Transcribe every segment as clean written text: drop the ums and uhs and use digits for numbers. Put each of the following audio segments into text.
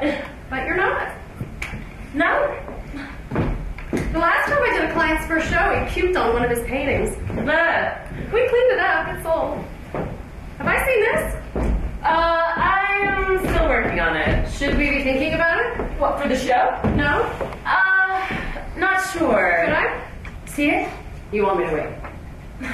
what? But you're not. No. The last time I did a client's first show, he puked on one of his paintings. We cleaned it up, it's sold. Have I seen this? I am still working on it. Should we be thinking about it? What, for the show? No? Not sure. Should I? See it? You want me to wait?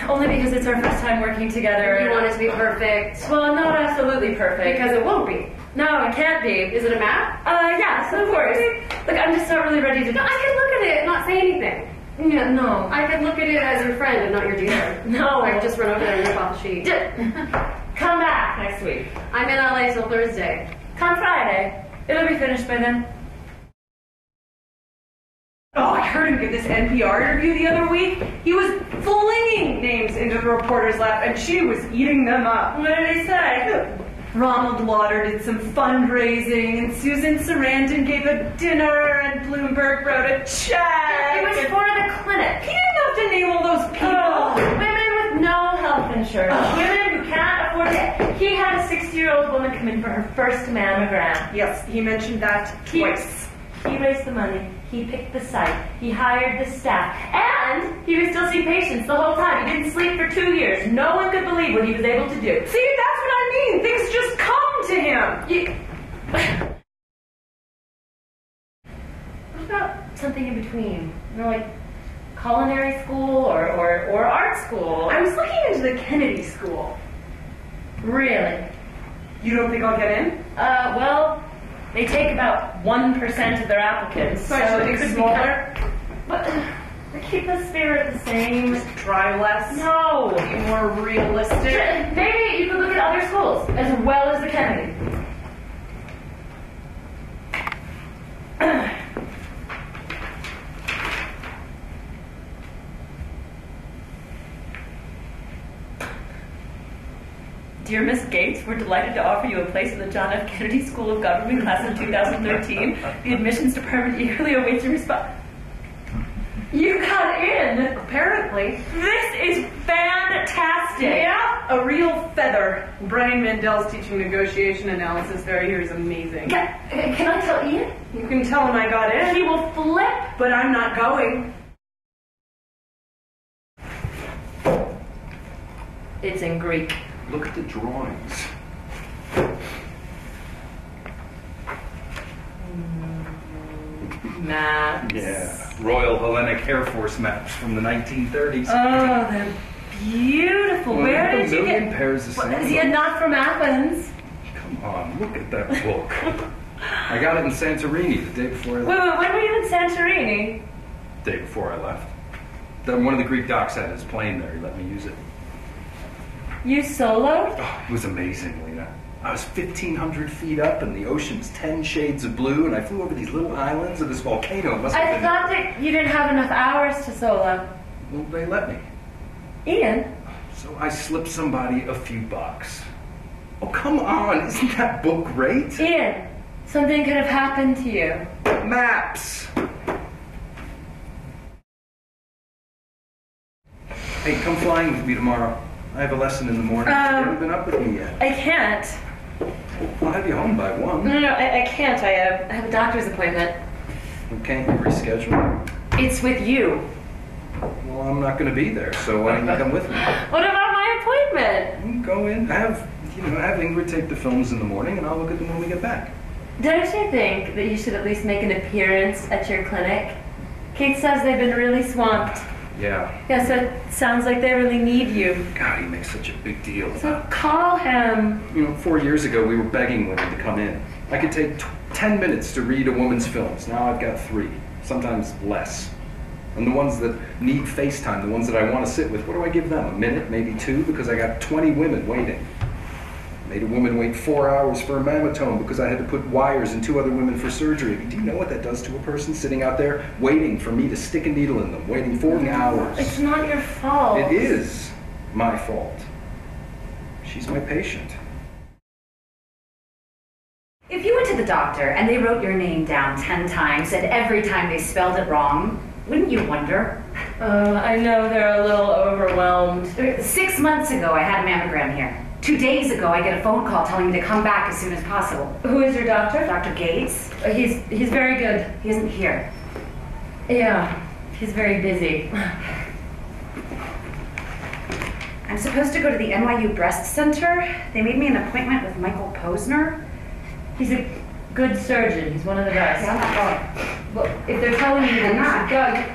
Only because it's our first time working together. You want it to be perfect? Well, not absolutely perfect. Because it won't be. No, it can't be. Is it a map? Yeah, so of course. Look, I'm just not really ready to... No, I can look at it and not say anything. Yeah, no. I can look at it as your friend and not your dealer. No. I can just run over there and rip off the sheet. Come back next week. I'm in LA till Thursday. Come Friday. It'll be finished by then. Oh, I heard him give this NPR interview the other week. He was flinging names into the reporter's lap, and she was eating them up. What did he say? Ronald Lauder did some fundraising, and Susan Sarandon gave a dinner, and Bloomberg wrote a check. It was for the clinic. He didn't have to name all those people. Oh, women with no health insurance. Women who can't afford it. He had a 60-year-old woman come in for her first mammogram. Yes, he mentioned that twice. He raised the money. He picked the site. He hired the staff. And he would still see patients the whole time. He didn't sleep for 2 years. No one could believe what he was able to do. See, that's what I mean. Things just come to him. What about something in between? You know, like culinary school or art school? I was looking into the Kennedy School. Really? You don't think I'll get in? Well, they take about 1% of their applicants. So I should think smaller? But they keep the spirit the same. Just try less? No. Be more realistic? Maybe you could look at other schools as well as the Kennedy. Dear Miss Gates, we're delighted to offer you a place in the John F. Kennedy School of Government class of 2013. The admissions department eagerly awaits your response. You got in! Apparently. This is fantastic! Yeah, a real feather. Brian Mandel's teaching negotiation analysis there here is amazing. Can I tell Ian? You can tell him I got in. He will flip. But I'm not going. It's in Greek. Look at the drawings. Maps. Yeah, Royal Hellenic Air Force maps from the 1930s. Oh, they're beautiful. Well, Where a did you million get... pairs of sandals. Yeah, not from Athens. Come on, look at that book. I got it in Santorini the day before I left. Wait, when were you in Santorini? Day before I left. Then one of the Greek docs had his plane there. He let me use it. You soloed? Oh, it was amazing, Lena. I was 1,500 feet up, and the ocean's 10 shades of blue, and I flew over these little islands of this volcano. It must have I been... thought that you didn't have enough hours to solo. Well, they let me. Ian? So I slipped somebody a few bucks. Oh, come on. Isn't that book great? Ian, something could have happened to you. Maps. Hey, come flying with me tomorrow. I have a lesson in the morning. You haven't been up with me yet. I can't. I'll have you home by 1. No, I can't. I have a doctor's appointment. Well, can't you reschedule? It's with you. Well, I'm not going to be there, so why don't you come with me? What about my appointment? Go in. Have Ingrid take the films in the morning, and I'll look at them when we get back. Don't you think that you should at least make an appearance at your clinic? Kate says they've been really swamped. Yeah. Yeah, so it sounds like they really need you. God, he makes such a big deal So about it. call him. 4 years ago, we were begging women to come in. I could take 10 minutes to read a woman's films. Now I've got 3, sometimes less. And the ones that need FaceTime, the ones that I want to sit with, what do I give them? A minute, maybe 2, because I got 20 women waiting. Made a woman wait 4 hours for a mammotome because I had to put wires in 2 other women for surgery. Do you know what that does to a person sitting out there waiting for me to stick a needle in them, waiting 40 hours? It's not your fault. It is my fault. She's my patient. If you went to the doctor and they wrote your name down 10 times and every time they spelled it wrong, wouldn't you wonder? I know they're a little overwhelmed. 6 months ago, I had a mammogram here. 2 days ago, I get a phone call telling me to come back as soon as possible. Who is your doctor? Dr. Gates? He's very good. He isn't here. Yeah, he's very busy. I'm supposed to go to the NYU Breast Center. They made me an appointment with Michael Posner. He's a good surgeon. He's one of the best. Yeah, I'm not going. Well, if they're telling you that you should go,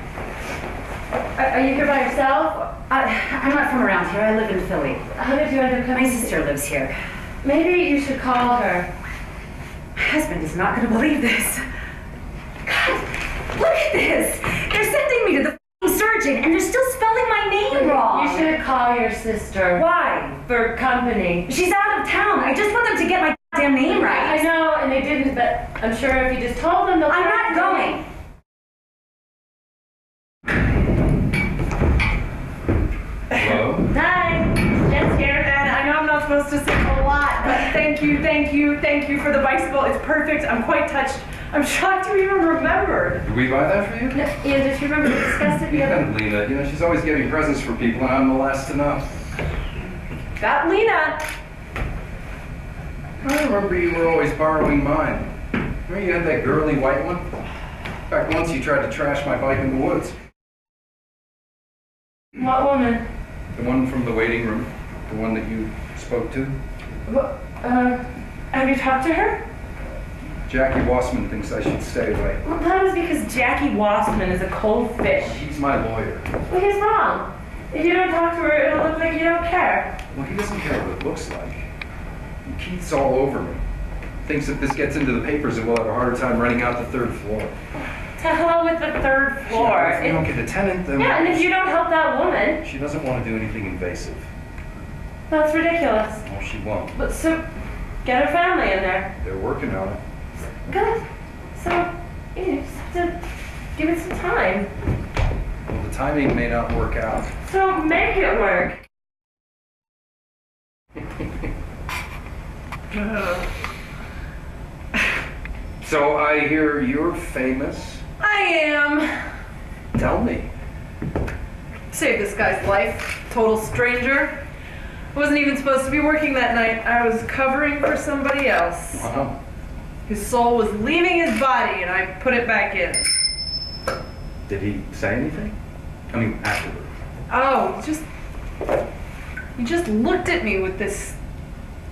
are you here by yourself? I'm not from around here. I live in Philly. How did you end up coming? My sister lives here. Maybe you should call her. My husband is not going to believe this. God, look at this. They're sending me to the f***ing surgeon, and they're still spelling my name wrong. You should call your sister. Why? For company. She's out of town. I just want them to get my damn name right. I know, and they didn't, but I'm sure if you just told them, they'll... I'm not going. Hello? Hi, Jen's here. And I know I'm not supposed to say a lot, but thank you for the bicycle. It's perfect. I'm quite touched. I'm shocked you even remembered. Did we buy that for you? Yeah, just remember we discussed it the other... Yeah, Lena. You know, she's always getting presents for people, and I'm the last to know. Got Lena. I remember you were always borrowing mine. Remember you had that girly white one? In fact, once you tried to trash my bike in the woods. What woman? The one from the waiting room. The one that you spoke to. What, have you talked to her? Jackie Wassman thinks I should stay away. Well, that was because Jackie Wassman is a cold fish. He's my lawyer. Well, he's wrong. If you don't talk to her, it'll look like you don't care. Well, he doesn't care what it looks like. Keith's all over me. Thinks if this gets into the papers, it will have a harder time renting out the 3rd floor. To hell with the 3rd floor. Yeah, if we don't get a tenant, then... Yeah, and if you don't help that woman... She doesn't want to do anything invasive. That's ridiculous. No, she won't. But so, get her family in there. They're working on it. Good. So, you just have to give it some time. Well, the timing may not work out. So, make it work. So I hear you're famous. I am. Tell me. Saved this guy's life. Total stranger. I wasn't even supposed to be working that night. I was covering for somebody else. Wow. His soul was leaving his body, and I put it back in. Did he say anything? I mean, afterward. Oh, he just looked at me with this.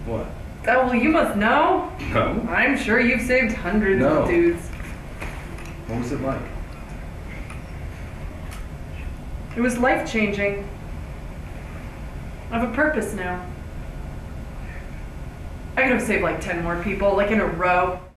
What? Oh, well, you must know. No. I'm sure you've saved hundreds No. of dudes. What was it like? It was life-changing. I have a purpose now. I could have saved like 10 more people, like in a row.